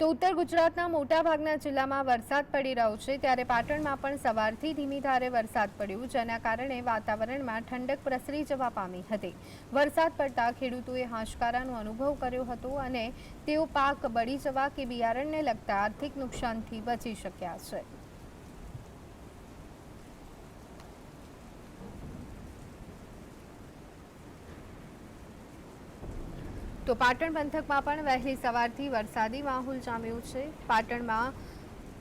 તો ઉત્તર ગુજરાતના મોટાભાગના જિલ્લામાં વરસાદ પડી રહ્યો છે, ત્યારે પાટણમાં પણ સવારથી ધીમી ધારે વરસાદ પડ્યો, જેના કારણે વાતાવરણમાં ઠંડક પ્રસરી જવા પામી હતી। વરસાદ પડતા ખેડૂતોએ હાશકારાનો અનુભવ કર્યો હતો અને તેઓ પાક બળી જવા કે બિયારણને લગતા આર્થિક નુકસાનથી બચી શક્યા છે। તો પાટણ પંથકમાં પણ વહેલી સવારથી વરસાદી માહોલ જામ્યો છે। પાટણમાં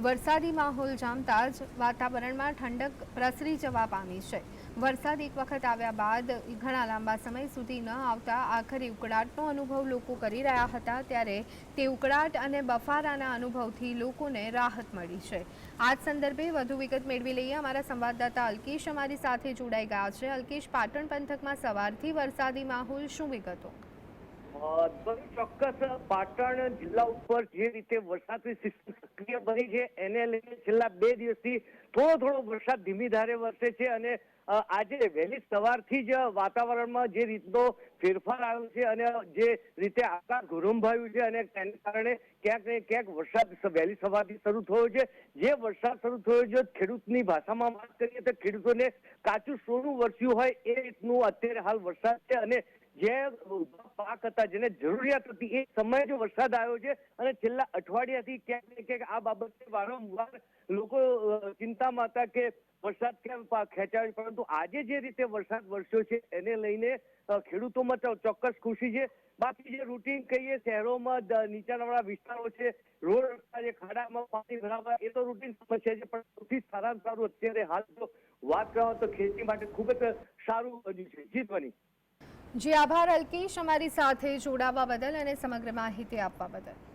વરસાદી માહોલ જામતા જ વાતાવરણમાં ઠંડક પ્રસરી જવા પામી છે। વરસાદ એક વખત આવ્યા બાદ ઘણા લાંબા સમય સુધી ન આવતા આખરે ઉકળાટનો અનુભવ લોકો કરી રહ્યા હતા, ત્યારે તે ઉકળાટ અને બફારાના અનુભવથી લોકોને રાહત મળી છે। આ જ સંદર્ભે વધુ વિગત મેળવી લઈએ। અમારા સંવાદદાતા અલ્કેશ અમારી સાથે જોડાઈ ગયા છે। અલ્કેશ, પાટણ પંથકમાં સવારથી વરસાદી માહોલ, શું વિગતો? ચોક્કસ પાટણ જિલ્લા ઉપર જે રીતે વરસાદની સિસ્ટમ સક્રિય બની છે એને લઈને છેલ્લા 2 દિવસથી થોડો વરસાદ ધીમી ધારે વરસે છે અને આજે વહેલી સવારથી જ વાતાવરણમાં જે રીતનો ફેરફાર આવ્યો છે અને જે રીતે આકાશ ઘોરંભાયું છે અને તેને કારણે ક્યાંક ને ક્યાંક વરસાદ વહેલી સવારથી શરૂ થયો છે। જે વરસાદ શરૂ થયો છે, ખેડૂતની ભાષામાં વાત કરીએ તો ખેડૂતોને કાચું સોનું વરસ્યું હોય એ રીતનું અત્યારે હાલ વરસાદ છે અને જે પાક હતા જેને જરૂરિયાત હતી એ સમયે જો વરસાદ આવ્યો છે અને છેલ્લા અઠવાડિયાથી ક્યાંક ને ક્યાંક આ બાબતે વારંવાર લોકો ચિંતામાં હતા કે વરસાદ કેમ ખેંચાય, પરંતુ આજે જે રીતે વરસાદ વરસ્યો છે એને લઈને ખેડૂતોમાં ચોક્કસ ખુશી છે। બાકી જે રૂટીન કહીએ શહેરોમાં નીચાણવાળા વિસ્તારો છે, રોડ રસ્તા જે ખાડામાં પાણી ભરાવા, એ તો રૂટીન સમસ્યા છે, પણ સૌથી સારામાં સારું અત્યારે હાલ જો વાત કરવા તો ખેતી માટે ખૂબ જ સારું બન્યું છે। જીતવાની જી આભાર અલ્કેશ, અમારી સાથે જોડાવા બદલ અને સમગ્ર માહિતી આપવા બદલ।